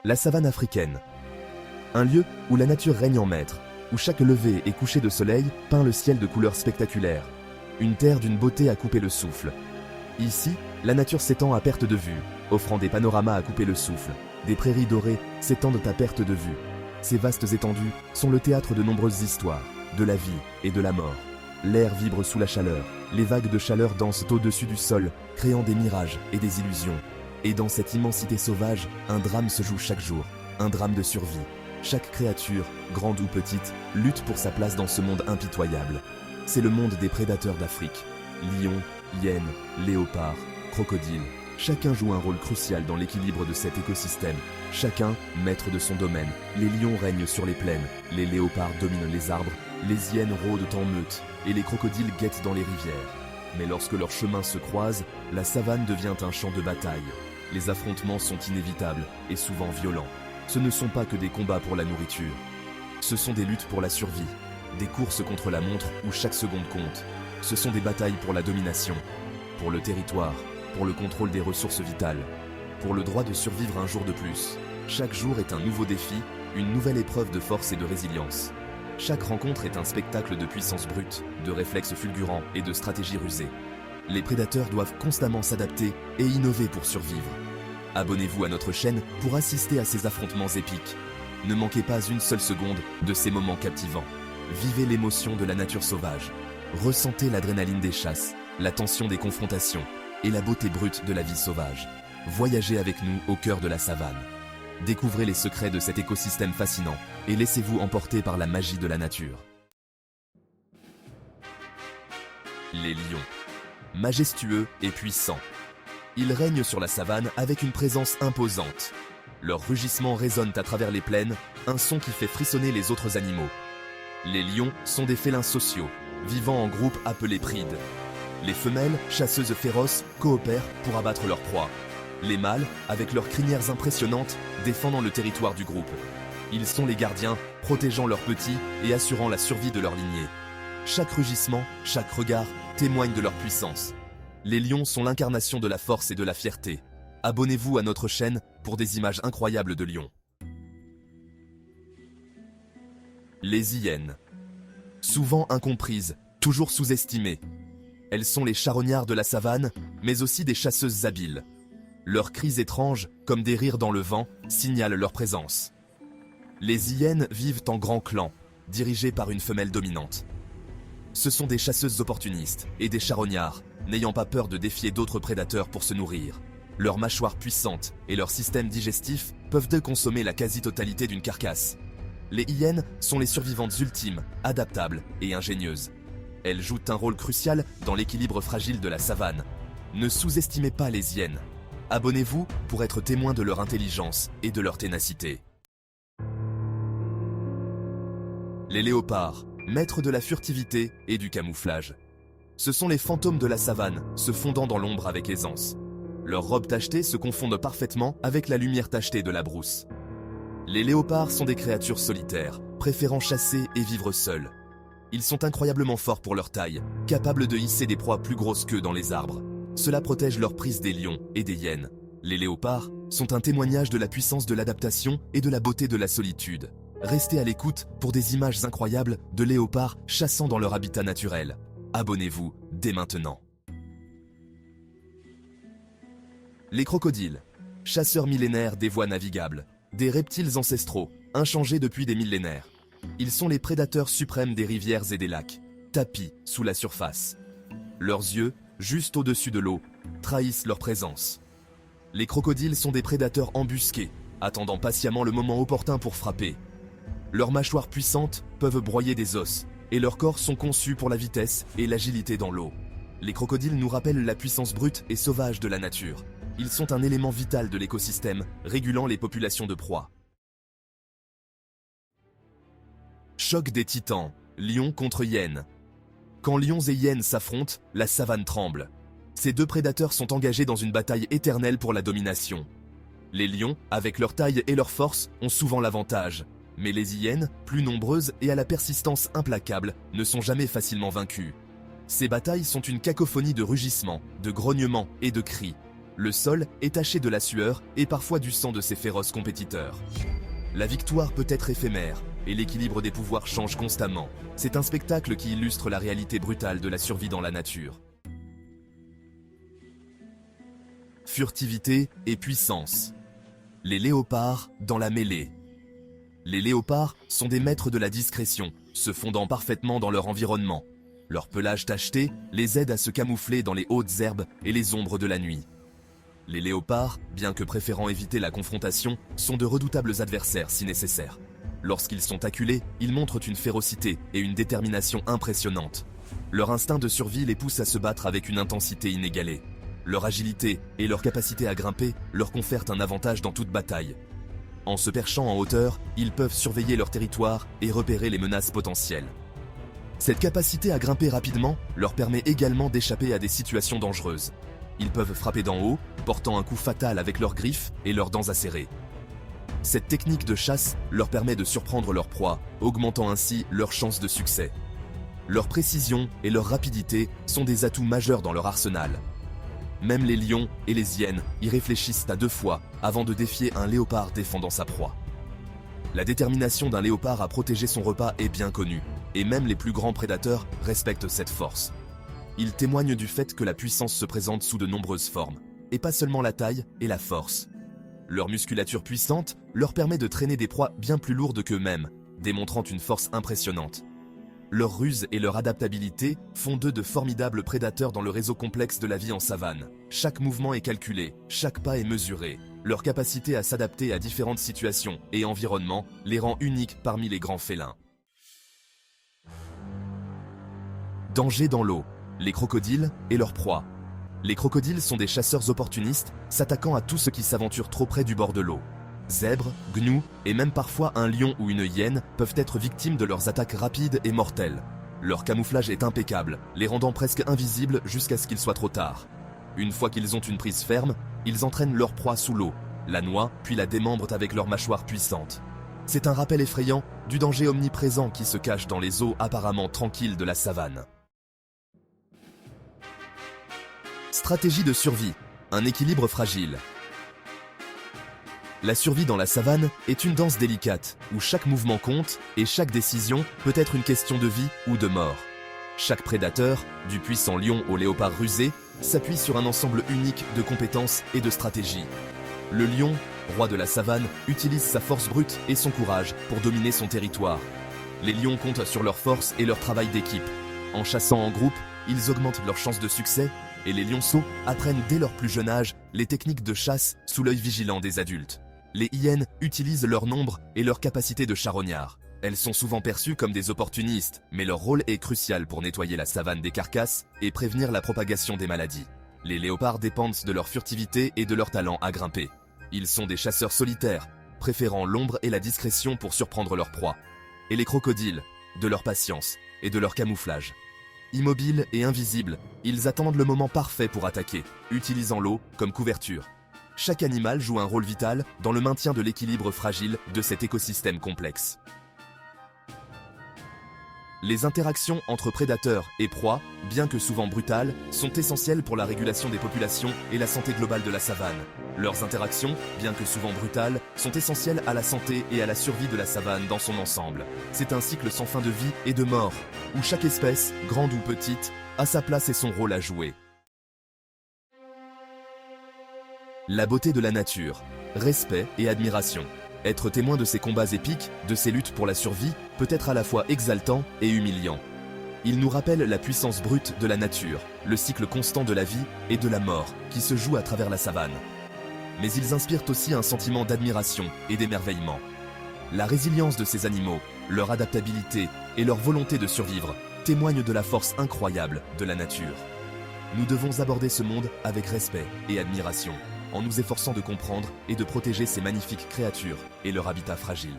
La savane africaine. Un lieu où la nature règne en maître, où chaque lever et coucher de soleil peint le ciel de couleurs spectaculaires. Une terre d'une beauté à couper le souffle. Ici, la nature s'étend à perte de vue, offrant des panoramas à couper le souffle. Des prairies dorées s'étendent à perte de vue. Ces vastes étendues sont le théâtre de nombreuses histoires, de la vie et de la mort. L'air vibre sous la chaleur, les vagues de chaleur dansent au-dessus du sol, créant des mirages et des illusions. Et dans cette immensité sauvage, un drame se joue chaque jour, un drame de survie. Chaque créature, grande ou petite, lutte pour sa place dans ce monde impitoyable. C'est le monde des prédateurs d'Afrique. Lions, hyènes, léopards, crocodiles. Chacun joue un rôle crucial dans l'équilibre de cet écosystème. Chacun, maître de son domaine. Les lions règnent sur les plaines, les léopards dominent les arbres, les hyènes rôdent en meute, et les crocodiles guettent dans les rivières. Mais lorsque leurs chemins se croisent, la savane devient un champ de bataille. Les affrontements sont inévitables et souvent violents. Ce ne sont pas que des combats pour la nourriture. Ce sont des luttes pour la survie, des courses contre la montre où chaque seconde compte. Ce sont des batailles pour la domination, pour le territoire, pour le contrôle des ressources vitales, pour le droit de survivre un jour de plus. Chaque jour est un nouveau défi, une nouvelle épreuve de force et de résilience. Chaque rencontre est un spectacle de puissance brute, de réflexes fulgurants et de stratégies rusées. Les prédateurs doivent constamment s'adapter et innover pour survivre. Abonnez-vous à notre chaîne pour assister à ces affrontements épiques. Ne manquez pas une seule seconde de ces moments captivants. Vivez l'émotion de la nature sauvage. Ressentez l'adrénaline des chasses, la tension des confrontations et la beauté brute de la vie sauvage. Voyagez avec nous au cœur de la savane. Découvrez les secrets de cet écosystème fascinant et laissez-vous emporter par la magie de la nature. Les lions. Majestueux et puissants. Ils règnent sur la savane avec une présence imposante. Leurs rugissements résonnent à travers les plaines, un son qui fait frissonner les autres animaux. Les lions sont des félins sociaux, vivant en groupes appelés prides. Les femelles, chasseuses féroces, coopèrent pour abattre leurs proies. Les mâles, avec leurs crinières impressionnantes, défendant le territoire du groupe. Ils sont les gardiens, protégeant leurs petits et assurant la survie de leur lignée. Chaque rugissement, chaque regard témoigne de leur puissance. Les lions sont l'incarnation de la force et de la fierté. Abonnez-vous à notre chaîne pour des images incroyables de lions. Les hyènes. Souvent incomprises, toujours sous-estimées. Elles sont les charognards de la savane, mais aussi des chasseuses habiles. Leurs cris étranges, comme des rires dans le vent, signalent leur présence. Les hyènes vivent en grands clans, dirigés par une femelle dominante. Ce sont des chasseuses opportunistes et des charognards, n'ayant pas peur de défier d'autres prédateurs pour se nourrir. Leurs mâchoires puissantes et leur système digestif peuvent consommer la quasi-totalité d'une carcasse. Les hyènes sont les survivantes ultimes, adaptables et ingénieuses. Elles jouent un rôle crucial dans l'équilibre fragile de la savane. Ne sous-estimez pas les hyènes. Abonnez-vous pour être témoin de leur intelligence et de leur ténacité. Les léopards, maîtres de la furtivité et du camouflage. Ce sont les fantômes de la savane, se fondant dans l'ombre avec aisance. Leurs robes tachetées se confondent parfaitement avec la lumière tachetée de la brousse. Les léopards sont des créatures solitaires, préférant chasser et vivre seuls. Ils sont incroyablement forts pour leur taille, capables de hisser des proies plus grosses qu'eux dans les arbres. Cela protège leur prise des lions et des hyènes. Les léopards sont un témoignage de la puissance de l'adaptation et de la beauté de la solitude. Restez à l'écoute pour des images incroyables de léopards chassant dans leur habitat naturel. Abonnez-vous dès maintenant. Les crocodiles, chasseurs millénaires des voies navigables, des reptiles ancestraux, inchangés depuis des millénaires. Ils sont les prédateurs suprêmes des rivières et des lacs, tapis sous la surface. Leurs yeux, juste au-dessus de l'eau, trahissent leur présence. Les crocodiles sont des prédateurs embusqués, attendant patiemment le moment opportun pour frapper. Leurs mâchoires puissantes peuvent broyer des os, et leurs corps sont conçus pour la vitesse et l'agilité dans l'eau. Les crocodiles nous rappellent la puissance brute et sauvage de la nature. Ils sont un élément vital de l'écosystème, régulant les populations de proies. Choc des titans, lions contre hyènes. Quand lions et hyènes s'affrontent, la savane tremble. Ces deux prédateurs sont engagés dans une bataille éternelle pour la domination. Les lions, avec leur taille et leur force, ont souvent l'avantage. Mais les hyènes, plus nombreuses et à la persistance implacable, ne sont jamais facilement vaincues. Ces batailles sont une cacophonie de rugissements, de grognements et de cris. Le sol est taché de la sueur et parfois du sang de ses féroces compétiteurs. La victoire peut être éphémère et l'équilibre des pouvoirs change constamment. C'est un spectacle qui illustre la réalité brutale de la survie dans la nature. Furtivité et puissance. Les léopards dans la mêlée. Les léopards sont des maîtres de la discrétion, se fondant parfaitement dans leur environnement. Leur pelage tacheté les aide à se camoufler dans les hautes herbes et les ombres de la nuit. Les léopards, bien que préférant éviter la confrontation, sont de redoutables adversaires si nécessaire. Lorsqu'ils sont acculés, ils montrent une férocité et une détermination impressionnantes. Leur instinct de survie les pousse à se battre avec une intensité inégalée. Leur agilité et leur capacité à grimper leur confèrent un avantage dans toute bataille. En se perchant en hauteur, ils peuvent surveiller leur territoire et repérer les menaces potentielles. Cette capacité à grimper rapidement leur permet également d'échapper à des situations dangereuses. Ils peuvent frapper d'en haut, portant un coup fatal avec leurs griffes et leurs dents acérées. Cette technique de chasse leur permet de surprendre leur proie, augmentant ainsi leurs chances de succès. Leur précision et leur rapidité sont des atouts majeurs dans leur arsenal. Même les lions et les hyènes y réfléchissent à 2 fois avant de défier un léopard défendant sa proie. La détermination d'un léopard à protéger son repas est bien connue, et même les plus grands prédateurs respectent cette force. Ils témoignent du fait que la puissance se présente sous de nombreuses formes, et pas seulement la taille et la force. Leur musculature puissante leur permet de traîner des proies bien plus lourdes qu'eux-mêmes, démontrant une force impressionnante. Leur ruse et leur adaptabilité font d'eux de formidables prédateurs dans le réseau complexe de la vie en savane. Chaque mouvement est calculé, chaque pas est mesuré. Leur capacité à s'adapter à différentes situations et environnements les rend uniques parmi les grands félins. Danger dans l'eau, les crocodiles et leurs proies. Les crocodiles sont des chasseurs opportunistes, s'attaquant à tout ce qui s'aventure trop près du bord de l'eau. Zèbres, gnous et même parfois un lion ou une hyène peuvent être victimes de leurs attaques rapides et mortelles. Leur camouflage est impeccable, les rendant presque invisibles jusqu'à ce qu'il soit trop tard. Une fois qu'ils ont une prise ferme, ils entraînent leur proie sous l'eau, la noient puis la démembrent avec leurs mâchoires puissantes. C'est un rappel effrayant du danger omniprésent qui se cache dans les eaux apparemment tranquilles de la savane. Stratégie de survie, un équilibre fragile. La survie dans la savane est une danse délicate, où chaque mouvement compte et chaque décision peut être une question de vie ou de mort. Chaque prédateur, du puissant lion au léopard rusé, s'appuie sur un ensemble unique de compétences et de stratégies. Le lion, roi de la savane, utilise sa force brute et son courage pour dominer son territoire. Les lions comptent sur leur force et leur travail d'équipe. En chassant en groupe, ils augmentent leurs chances de succès, et les lionceaux apprennent dès leur plus jeune âge les techniques de chasse sous l'œil vigilant des adultes. Les hyènes utilisent leur nombre et leur capacité de charognard. Elles sont souvent perçues comme des opportunistes, mais leur rôle est crucial pour nettoyer la savane des carcasses et prévenir la propagation des maladies. Les léopards dépendent de leur furtivité et de leur talent à grimper. Ils sont des chasseurs solitaires, préférant l'ombre et la discrétion pour surprendre leur proie. Et les crocodiles, de leur patience et de leur camouflage. Immobiles et invisibles, ils attendent le moment parfait pour attaquer, utilisant l'eau comme couverture. Chaque animal joue un rôle vital dans le maintien de l'équilibre fragile de cet écosystème complexe. Les interactions entre prédateurs et proies, bien que souvent brutales, sont essentielles pour la régulation des populations et la santé globale de la savane. Leurs interactions, bien que souvent brutales, sont essentielles à la santé et à la survie de la savane dans son ensemble. C'est un cycle sans fin de vie et de mort, où chaque espèce, grande ou petite, a sa place et son rôle à jouer. La beauté de la nature, respect et admiration. Être témoin de ces combats épiques, de ces luttes pour la survie, peut être à la fois exaltant et humiliant. Il nous rappelle la puissance brute de la nature, le cycle constant de la vie et de la mort qui se joue à travers la savane. Mais ils inspirent aussi un sentiment d'admiration et d'émerveillement. La résilience de ces animaux, leur adaptabilité et leur volonté de survivre témoignent de la force incroyable de la nature. Nous devons aborder ce monde avec respect et admiration, en nous efforçant de comprendre et de protéger ces magnifiques créatures et leur habitat fragile.